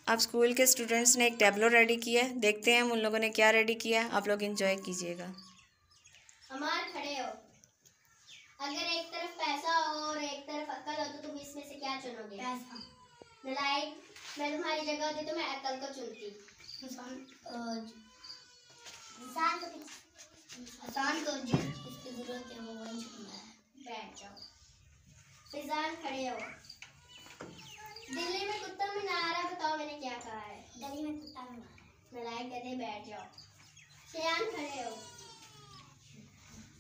अब स्कूल के स्टूडेंट्स ने एक टैबलो रेडी किया है, देखते हैं हम उन लोगों ने क्या रेडी किया है। आप लोग एंजॉय कीजिएगा। अमान खड़े हो। अगर एक तरफ पैसा हो और एक तरफ अक्ल हो तो तुम इसमें से क्या चुनोगे? पैसा। नालायक, मैं तुम्हारी जगह होती तो मैं अक्ल को चुनती। इंसान को जिसकी जरूरत है वो वही चुनना है। बैठ जाओ। फिजान खड़े हो। दिल्ली में कुत्ता में आ रहा, बताओ मैंने क्या कहा है? दिल्ली में कुत्ता में नालायक गधे, बैठ जाओ। शयान खड़े हो।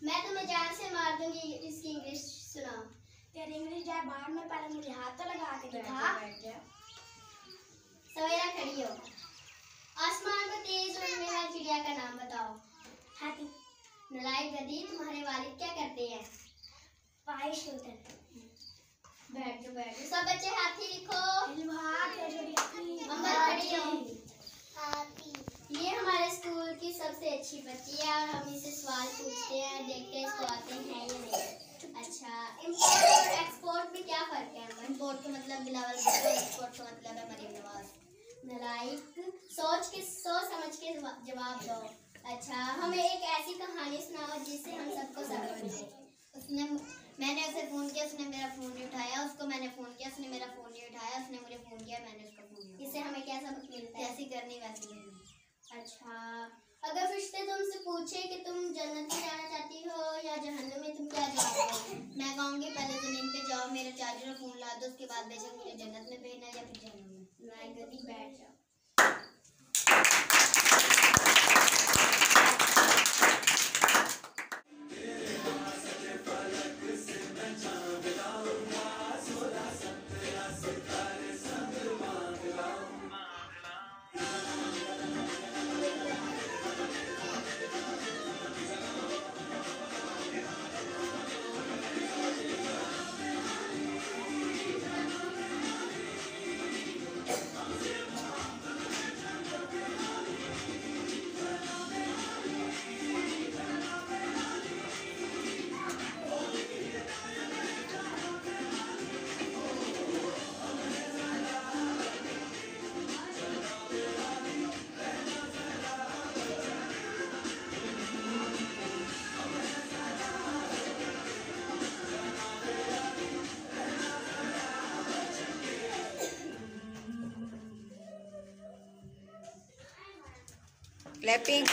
मैं तुम्हें जान से मार दूंगी, इसकी इंग्लिश सुनाओ। तेरी इंग्लिश जाए बाहर में, पहले मुझे हाथ तो लगा के दिखा। बैठ जाओ। सवेरा खड़ी हो। आसमान पर तेज उड़ने वाली चिड़िया का नाम बताओ। हाथी। नालायक गधी, तुम्हारे वालिद क्या करते हैं? फाइश होते हैं। बैठ जाओ बैठ जाओ। सब बच्चे हाथी लिखो। अम्मा खड़ी हो। ये हमारे स्कूल की सबसे अच्छी बच्ची है और हम इसे सवाल पूछते हैं, देखते हैं इसको आते हैं या नहीं। अच्छा, इम्पोर्ट और एक्सपोर्ट में क्या फर्क है? इम्पोर्ट का मतलब बिलावल भुट्टो, एक्सपोर्ट का मतलब है मरीम नवाज। नालायक, सोच समझ के जवाब दो। अच्छा, हमें एक ऐसी कहानी सुनाओ जिससे हम सबको सबक मिले। मैंने उसे फ़ोन किया, उसने मेरा फ़ोन नहीं उठाया। उसको मैंने फ़ोन किया, उसने मेरा फ़ोन नहीं उठाया। उसने मुझे फ़ोन किया, मैंने उसको फ़ोन किया। इससे हमें क्या सबक मिलता है? जैसी करनी वैसी करनी। अच्छा, अगर फरिश्ते तुमसे पूछे कि तुम जन्नत में जाना चाहती हो या जहन्नम में, तुम क्या जवाब दोगे? मैं कहूँगी पहले ज़मीन पे जाओ, मेरे चार्जर और फ़ोन ला दो, उसके बाद बेशक मुझे जन्नत में भेजना या फिर जहन्नम में। नालायक गधी, बैठ जाओ। क्लैपिंग।